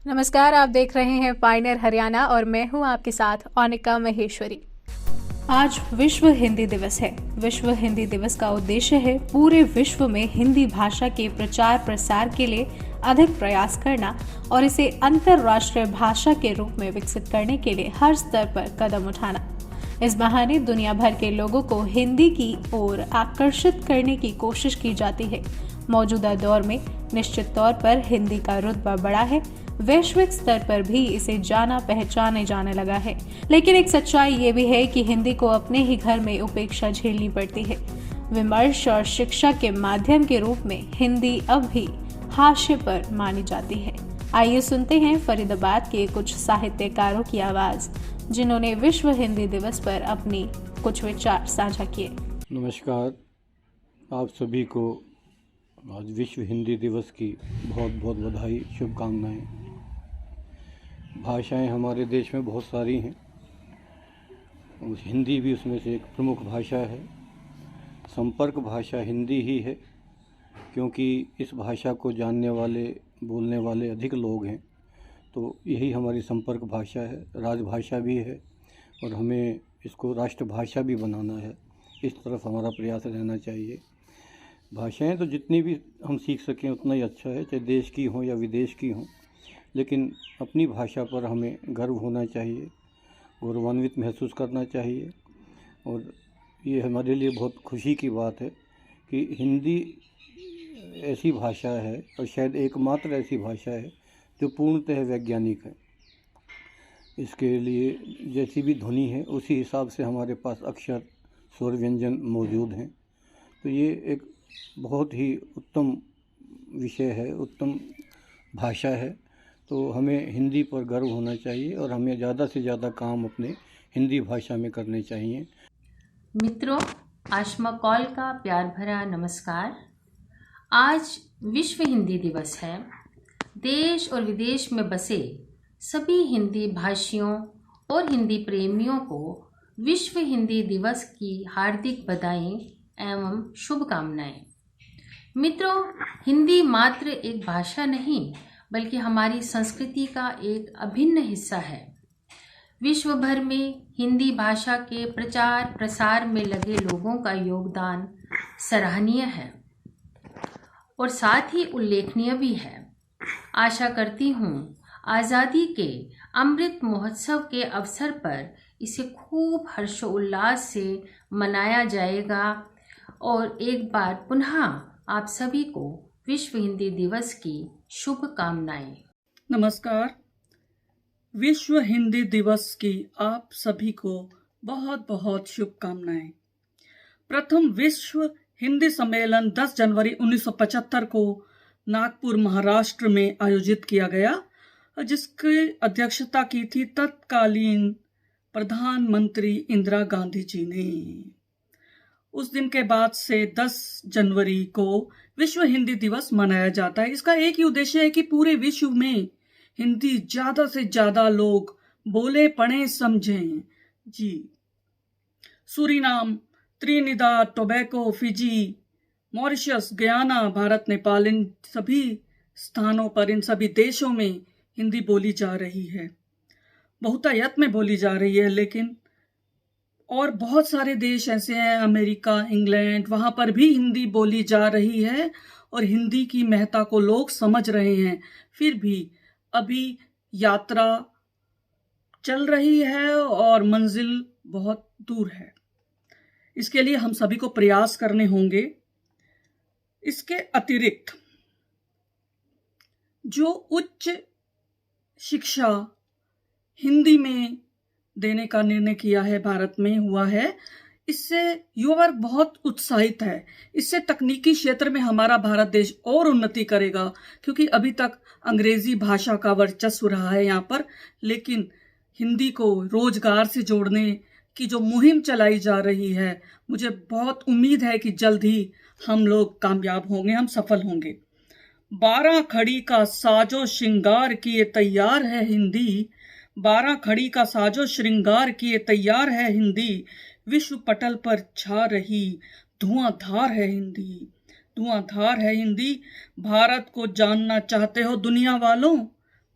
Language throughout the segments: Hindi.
नमस्कार, आप देख रहे हैं पायनियर हरियाणा और मैं हूं आपके साथ अनिका महेश्वरी। आज विश्व हिंदी दिवस है। विश्व हिंदी दिवस का उद्देश्य है पूरे विश्व में हिंदी भाषा के प्रचार प्रसार के लिए अधिक प्रयास करना और इसे अंतर्राष्ट्रीय भाषा के रूप में विकसित करने के लिए हर स्तर पर कदम उठाना। इस बहाने दुनिया भर के लोगों को हिंदी की ओर आकर्षित करने की कोशिश की जाती है। मौजूदा दौर में निश्चित तौर पर हिंदी का रुतबा बढ़ा है, वैश्विक स्तर पर भी इसे जाना पहचाने जाने लगा है। लेकिन एक सच्चाई ये भी है कि हिंदी को अपने ही घर में उपेक्षा झेलनी पड़ती है। विमर्श और शिक्षा के माध्यम के रूप में हिंदी अब भी हाशिए पर मानी जाती है। आइए सुनते हैं फरीदाबाद के कुछ साहित्यकारों की आवाज, जिन्होंने विश्व हिंदी दिवस पर अपनी कुछ विचार साझा किए। नमस्कार, आप सभी को आज विश्व हिंदी दिवस की बहुत बहुत बधाई, शुभकामनाएं। भाषाएं हमारे देश में बहुत सारी हैं, उस हिंदी भी उसमें से एक प्रमुख भाषा है। संपर्क भाषा हिंदी ही है, क्योंकि इस भाषा को जानने वाले, बोलने वाले अधिक लोग हैं, तो यही हमारी संपर्क भाषा है, राजभाषा भी है और हमें इसको राष्ट्रभाषा भी बनाना है। इस तरफ हमारा प्रयास रहना चाहिए। भाषाएं तो जितनी भी हम सीख सकें उतना ही अच्छा है, चाहे देश की हों या विदेश की हों, लेकिन अपनी भाषा पर हमें गर्व होना चाहिए, गौरवान्वित महसूस करना चाहिए। और ये हमारे लिए बहुत खुशी की बात है कि हिंदी ऐसी भाषा है और शायद एकमात्र ऐसी भाषा है जो पूर्णतः वैज्ञानिक है। इसके लिए जैसी भी ध्वनि है उसी हिसाब से हमारे पास अक्षर, स्वर, व्यंजन मौजूद हैं। तो ये एक बहुत ही उत्तम विषय है, उत्तम भाषा है। तो हमें हिंदी पर गर्व होना चाहिए और हमें ज़्यादा से ज़्यादा काम अपने हिंदी भाषा में करने चाहिए। मित्रों, आशमा कॉल का प्यार भरा नमस्कार। आज विश्व हिंदी दिवस है। देश और विदेश में बसे सभी हिंदी भाषियों और हिंदी प्रेमियों को विश्व हिंदी दिवस की हार्दिक बधाई एवं शुभकामनाएं। मित्रों, हिंदी मात्र एक भाषा नहीं बल्कि हमारी संस्कृति का एक अभिन्न हिस्सा है। विश्व भर में हिंदी भाषा के प्रचार प्रसार में लगे लोगों का योगदान सराहनीय है और साथ ही उल्लेखनीय भी है। आशा करती हूँ आज़ादी के अमृत महोत्सव के अवसर पर इसे खूब हर्षोल्लास से मनाया जाएगा और एक बार पुनः आप सभी को विश्व हिंदी दिवस की शुभकामनाएं। नमस्कार, विश्व हिंदी दिवस की आप सभी को बहुत बहुत शुभकामनाएं। प्रथम विश्व हिंदी सम्मेलन 10 जनवरी 1975 को नागपुर, महाराष्ट्र में आयोजित किया गया, जिसकी अध्यक्षता की थी तत्कालीन प्रधानमंत्री इंदिरा गांधी जी ने। उस दिन के बाद से 10 जनवरी को विश्व हिंदी दिवस मनाया जाता है। इसका एक ही उद्देश्य है कि पूरे विश्व में हिंदी ज्यादा से ज्यादा लोग बोले, पढ़ें, समझें। जी, Suriname, Trinidad Tobago, Fiji, Mauritius, Guyana, Bharat, Nepal, इन सभी स्थानों पर, इन सभी देशों में हिंदी बोली जा रही है। बहुतायत में बोली जा रही है, लेकिन और बहुत सारे देश ऐसे हैं, अमेरिका, इंग्लैंड, वहाँ पर भी हिंदी बोली जा रही है और हिंदी की महत्ता को लोग समझ रहे हैं। फिर भी अभी यात्रा चल रही है और मंजिल बहुत दूर है। इसके लिए हम सभी को प्रयास करने होंगे। इसके अतिरिक्त जो उच्च शिक्षा हिंदी में देने का निर्णय किया है, भारत में हुआ है, इससे युवा वर्ग बहुत उत्साहित है। इससे तकनीकी क्षेत्र में हमारा भारत देश और उन्नति करेगा, क्योंकि अभी तक अंग्रेजी भाषा का वर्चस्व रहा है यहाँ पर, लेकिन हिंदी को रोजगार से जोड़ने की जो मुहिम चलाई जा रही है, मुझे बहुत उम्मीद है कि जल्द ही हम लोग कामयाब होंगे, हम सफल होंगे। 12 खड़ी का साजो श्रृंगार किए तैयार है हिंदी, 12 खड़ी का साजो श्रृंगार किए तैयार है हिंदी, विश्व पटल पर छा रही धुआंधार है हिंदी, धुआंधार है हिंदी। भारत को जानना चाहते हो दुनिया वालों,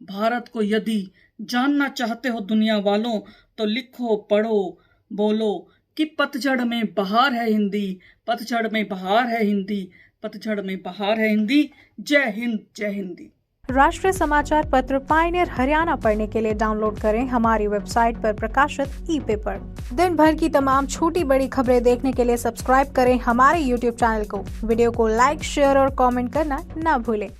भारत को यदि जानना चाहते हो दुनिया वालों, तो लिखो, पढ़ो, बोलो कि पतझड़ में बहार है हिंदी, पतझड़ में बहार है हिंदी, पतझड़ में बहार है हिंदी। जय हिंद, जय हिंदी। राष्ट्रीय समाचार पत्र पायनियर हरियाणा पढ़ने के लिए डाउनलोड करें हमारी वेबसाइट पर प्रकाशित ई-पेपर। दिन भर की तमाम छोटी बड़ी खबरें देखने के लिए सब्सक्राइब करें हमारे YouTube चैनल को। वीडियो को लाइक, शेयर और कमेंट करना ना भूलें।